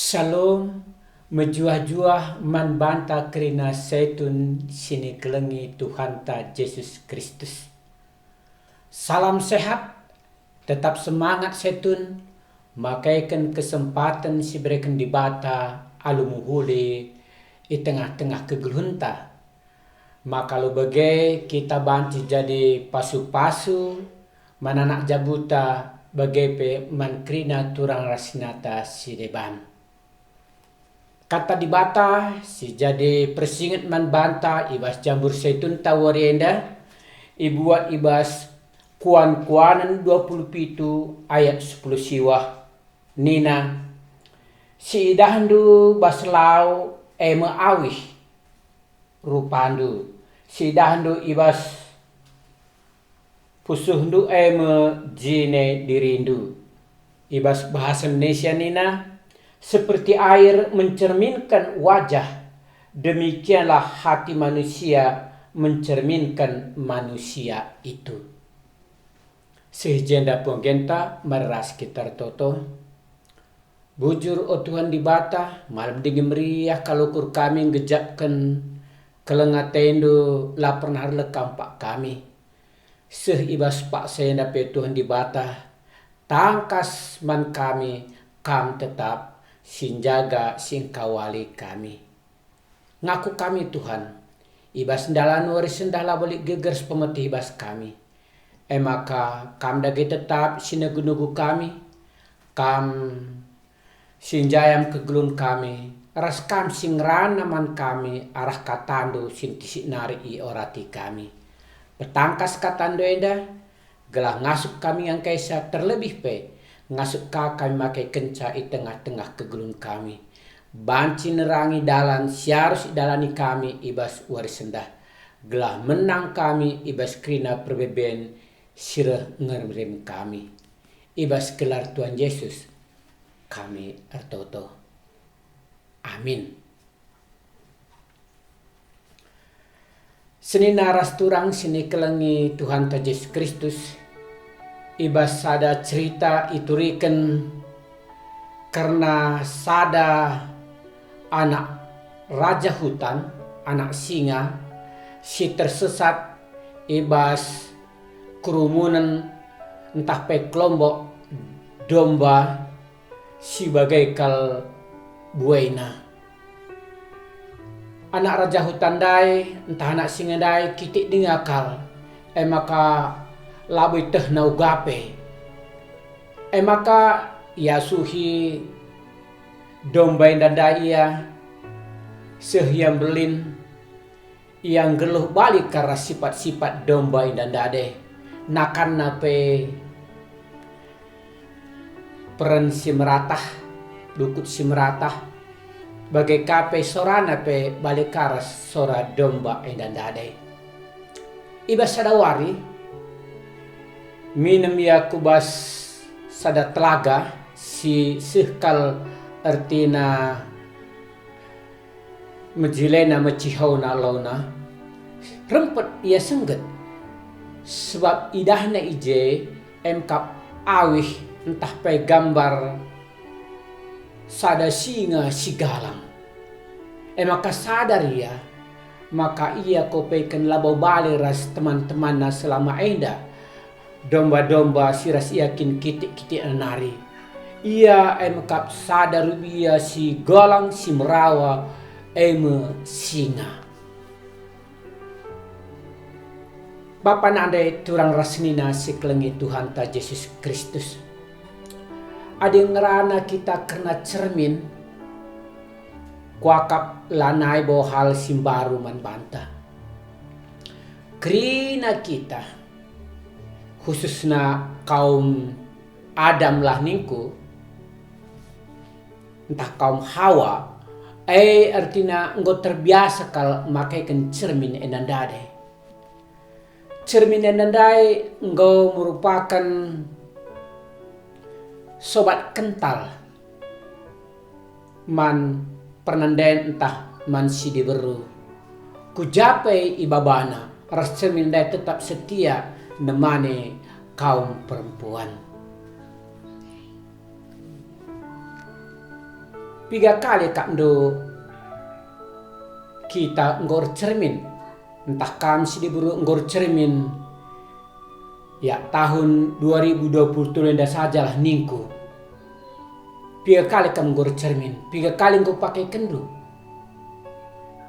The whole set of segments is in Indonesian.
Shalom, mejuah-juah man banta kerina setun sini kelengi Tuhan ta Yesus Kristus. Salam sehat, tetap semangat setun, makaikan kesempatan si berikan di bata alumuhuli di tengah-tengah kegelunta. Maka lo bagai kita banci jadi pasu-pasu mananak jabuta bagai pe man kerina turang rasinata si deban. Kata di bata si jadi persingat man banta ibas jambur setun tawarienda ibuat ibas kuan-kuanan 27 ayat 10 siwah nina si idahandu baslau ema awih rupandu si idahandu ibas pusuhndu ema jine dirindu ibas bahasa Indonesia nina seperti air mencerminkan wajah, demikianlah hati manusia mencerminkan manusia itu. Sehingga penggenta meras sekitar toto. Bujur o Tuhan di bata, malam dingin meriah kalau kur kami ngejapkan kelengatendo lapar har lekampak kami. Ibas pak saya dapat Tuhan di bata, tangkas man kami, kam tetap sinjaga sing kawali kami. Ngaku kami Tuhan, ibas ndalan wari sendahla balik gegers pemeti ibas kami. Maka kam dagi tetap sinagunugu kami, kam sinjayam kegelun kami, ras kam sing ranaman kami, arah katando sintisik nari i orati kami. Petangkas katando enda, gelah ngasuk kami yang kaisa terlebih pe, ngasuk kami makai kenca di tengah-tengah kegelun kami. Banci nerangi dalan siarus dalani kami ibas waris sendah. Gelah menang kami ibas krina perbeben sirah ngerem kami. Ibas gelar Tuhan Yesus kami artoto. Amin. Seni naras turang sini kelengi Tuhan ta Yesus Kristus. Ibas sada cerita ituriken karena sada anak raja hutan, anak singa, si tersesat ibas kerumunan entah pe kelompok domba si bagai kal buaina. Anak raja hutan dai, entah anak singa dai kitik dingakal, maka labai teh nau gape. Maka ia suhi domba dada ia sehiam belin yang geluh balik karena sifat-sifat domba dada nakan nape peran si meratah dukut si meratah bagai kape sorana pe balik karas sora domba dada ibas sadawari minum ya kubas sada telaga si sihkal artina mejilena mecihau na launa rempet ia sengget sebab idahna ije emkap awih entah pe gambar sada singa si galang maka sadar ia maka ia kopeikan labau balik ras teman-temanna selama enda domba-domba siras yakin kitik-kitik nari. Ia emkap sadar ia si galang si merawa singa. Bapa nandai turang rasnina si kelengi Tuhan ta Yesus Kristus. Adi ngerana kita kena cermin kuakap lanai bohal simbaru man banta. Krina kita khususnya kaum Adam lah ningku entah kaum Hawa artinya engkau terbiasa kalau makai cermin enandade. Cermin enandai engkau merupakan sobat kental man pernanden entah man si diberu. Kujapai ibabana, ras cermin dai tetap setia nemane kaum perempuan. 3 kali kando kita ngor cermin, entah kam si diburu ngor cermin, ya tahun 2020 lenda sajalah ningku. 3 kali kam ngor cermin, 3 kali engkau pakai kendu,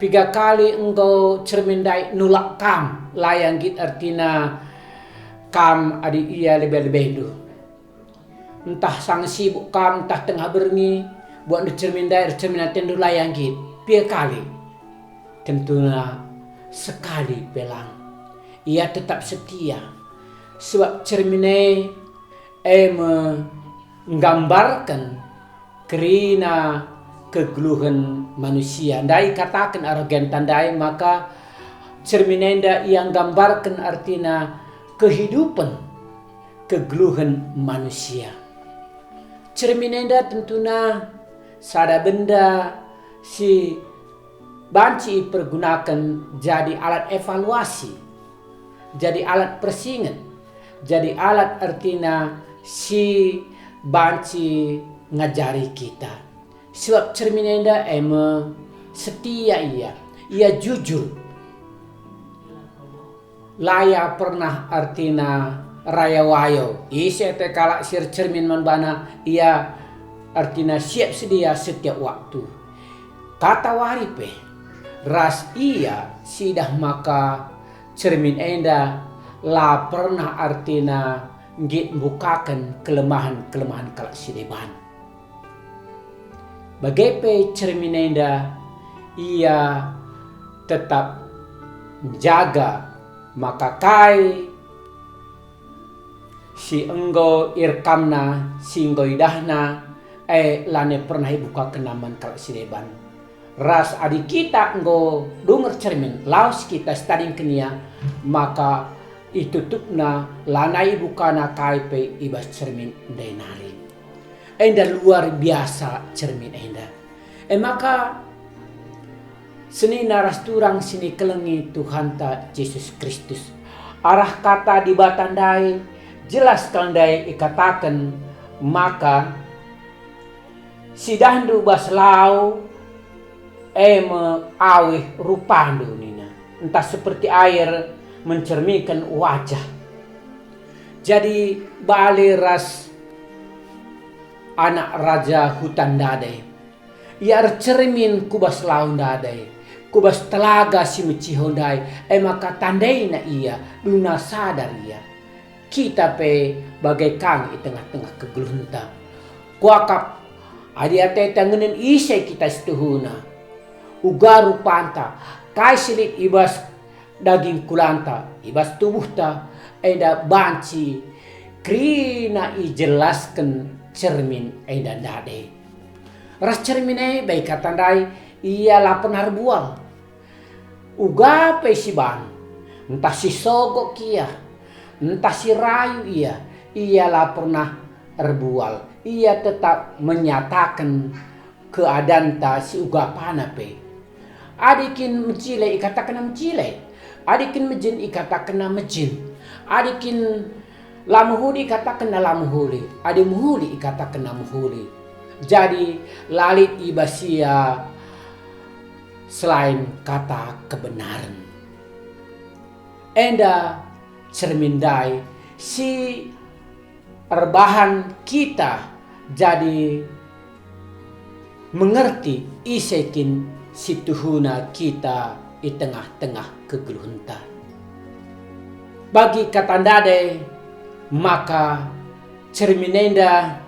3 kali engkau cermin dai nulak kam, layang git artina kam adi iya lebih-lebih itu. Entah sang sibuk kam, entah tengah berngi, buat cermin dai cermin tendu layang git, 3 kali. Tentunya sekali pelang, ia tetap setia. Sebab cerminai menggambarkan kerina kegeluhan manusia. Ndai katakan arogan tandai, maka cerminenda yang gambarkan artinya kehidupan kegeluhan manusia. Cerminenda tentunya sada benda si banci pergunakan jadi alat evaluasi, jadi alat persingat, jadi alat artinya si banci ngajari kita. Sebab cerminenda setia ia jujur. Laya pernah artinya raya wayo. Isi te kalak sir cermin man bana ia artinya siap sedia setiap waktu. Kata waripe ras ia sidah maka cermin enda la pernah artina ngit bukakan kelemahan-kelemahan kalak sideban. Bagepe cermin enda ia tetap menjaga maka kai si enggo irkamna si enggo idahna lane pernah buka kenaman kalak sideban. Ras adik kita enggo denger cermin laos kita stading kenia, maka itutupna lanai bukana kaipe ibas cermin denari. Enda luar biasa cermin enda. Maka seni naras turang sini kelengi Tuhan ta Yesus Kristus. Arah kata di batandai jelas kandai ikatakan, maka sidandu baslau awih rupandu nina, entah seperti air mencerminkan wajah. Jadi bali ras anak raja hutan dadai, ia cermin kubas laun dadai, kubas telaga si mecihondai, maka tandai na ia luna sadar ia. Kita pe bagaikan di tengah-tengah kegelunta. Kuakap adi ate tangenin isai kita setuhuna. Ugaru panta, kai silit ibas daging kulanta, ibas tubuh ta, enda banci, krina ijelaskan cermin enda dade. Ras cermine baik katandai ia lapan harbual. Uga pe si ban, entah si sogok kia, entah si rayu ia la pernah herbual. Ia tetap menyatakan keadaan ta si uga panape. Adikin mecile ikatakan mecile, adikin mejin ikatakan mejin, adikin lamuhuli ikatakan lamuhuli, adi muhuli ikatakan muhuli. Jadi lalit ibasia selain kata kebenaran. Enda cermindai si rebahan kita jadi mengerti isekin situhuna kita di tengah-tengah kegeluhunta. Bagi katandade maka cerminenda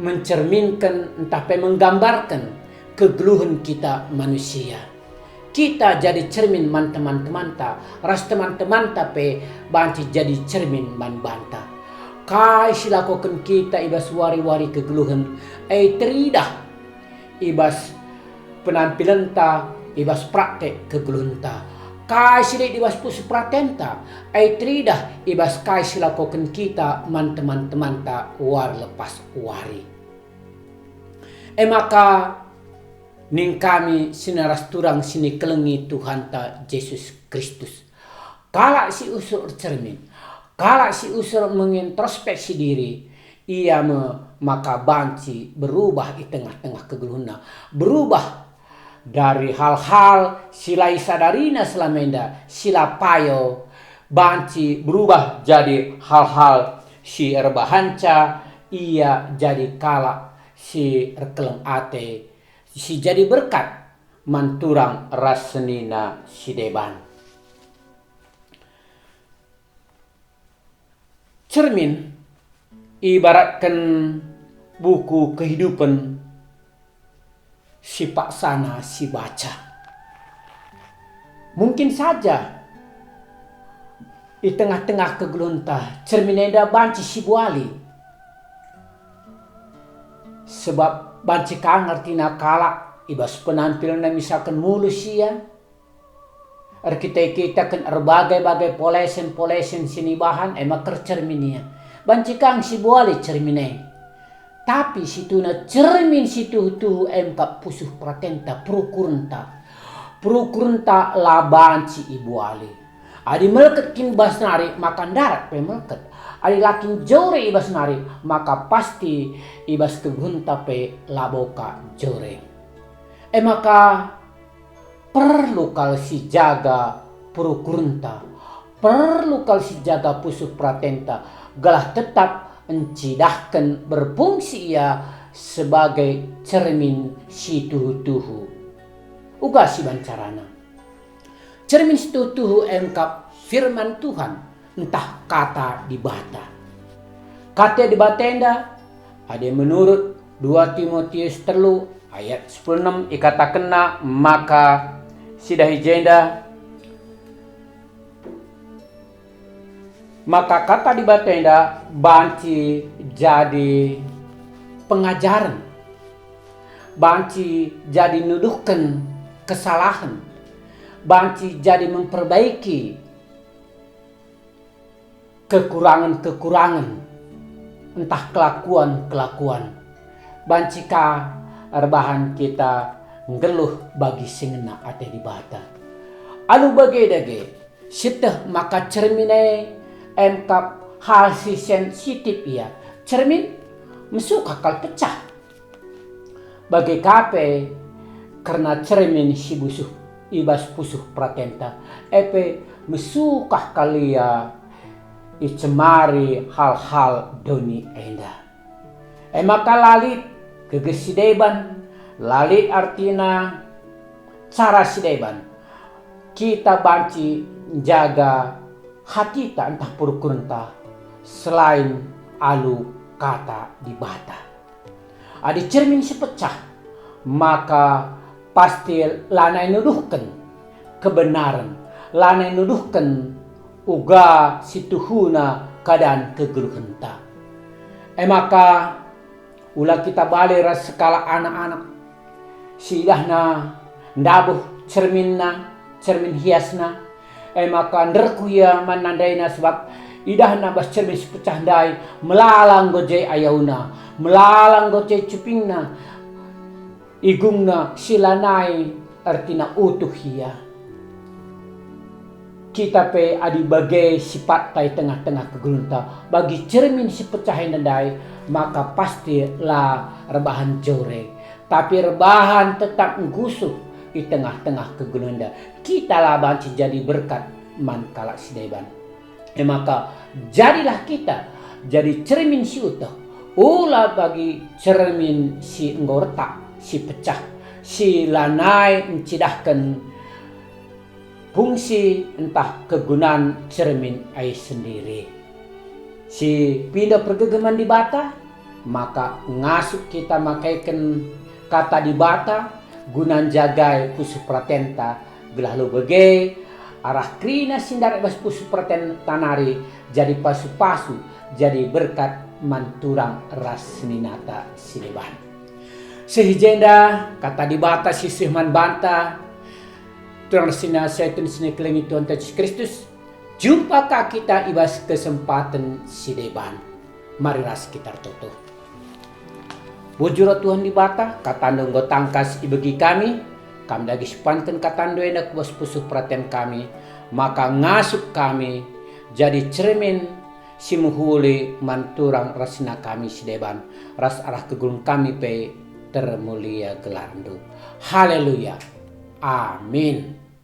mencerminkan entah menggambarkan kegeluhan kita manusia. Kita jadi cermin man teman-teman ta, ras teman-teman ta pe banci jadi cermin man banta. Kai silakokan kita ibas wari-wari kegeluhan teridah ibas penampilan ta, ibas praktek kegeluhan ta. Kai silit ibas pus pratenta, teridah ibas kai silakokan kita man teman-teman ta war lepas wari. Maka ning kami sinaras turang sini kelengi Tuhan ta Yesus Kristus. Kala si usur cermin, kala si usur mengintrospeksi diri, ia maka banci berubah di tengah-tengah kegeluhna, berubah dari hal-hal silai sadarina selamenda, sila payo, banci berubah jadi hal-hal si erbahanca, ia jadi kala si erkeleng ate, si jadi berkat manturang rasenina si deban. Cermin ibaratkan buku kehidupan si paksana si baca. Mungkin saja di tengah-tengah kegeluntah cermin enda banci si buali. Sebab banci kang artina kala ibas penampilna misalkan mulus sia. Kita kan berbagai-bagai polesen sini bahan emak cerminia. Banci kang si buali cerminai. Tapi situna cermin situ tu emka pusuh pratenta prukurunta labanci ibu ali. Adi meleket kin basnari makan darat pe meleket. Adi lakin jore ibas nari maka pasti ibas kegunta pe laboka jore. Maka perlu kal si jaga prukurunta, perlu kal si jaga pusuh pratenta, galah tetap encidahkan berfungsi ia sebagai cermin si tuhu-tuhu. Uga si bancarana. Cermin si tuhu-tuhu engkap firman Tuhan, entah kata di bata. Kata di batenda ada menurut 2 Timotius 3 ayat 16 ikatakenna maka sidahi jenda maka kata di batenda banci jadi pengajaran, banci jadi nuduhkan kesalahan, banci jadi memperbaiki kekurangan-kekurangan, entah kelakuan-kelakuan. Banci ka arbahan kita ngeluh bagi singena ate di bata. Alu bage-dage siteh maka cerminai emkap hal si sensitif ia. Cermin mesuka kal pecah. Bagi kape karena cermin si busuh ibas pusuh pratenta. Epe mesuka kalia icemari hal-hal doni enda. Maka lalit kegesideban. Lalit artinya cara sideban. Kita banci jaga hati tak entah purkurenta selain alu kata di bata. Adi cermin sepecah maka pasti lanai nuduhkan kebenaran, lanai nuduhkan uga situhuna keadaan kegeluhenta. Maka ulah kita balik ras skala anak-anak sidahna ndabuh cermin hiasna maka nderku ya manandaina sebab idahna bas cermin sepecah dai melalang gojai ayauna melalang gojai cupingna igungna silanai artina utuh hiya kita pe adi bagai sifat tai tengah-tengah kegelunta bagi cermin sepecah dai maka pasti lah rebahan jore. Tapi rebahan tetap ngusuk di tengah-tengah kegelunda. Kita lah banci jadi berkat man kalak sideban. Maka jadilah kita jadi cermin si utuh. Ulah bagi cermin si ngortak, si pecah, si lanai mencidahkan fungsi entah kegunaan cermin ai sendiri. Si pindah pergegeman di bata, maka ngasuk kita makaikan kata di bata gunan jagai pusu pratenta gelah lo bege arah krina sindar bas pusu pratenta nari jadi pasu-pasu jadi berkat manturang rasninata sileban. Sehijenda kata di bata sisih man banta turang sina setan sini kelengi Tuhan Yesus Kristus. Jumpakah kita ibas kesempatan sideban. Mari ras kita tutup. Bujur Tuhan di bata, katando nggo tangkas ibagi kami dagi sepanten katando enak bos pusuh perhatian kami, maka ngasuk kami jadi cermin simuhuli manturang rasina kami sedeban, ras arah kegulung kami pe termulia gelarndo. Haleluya. Amin.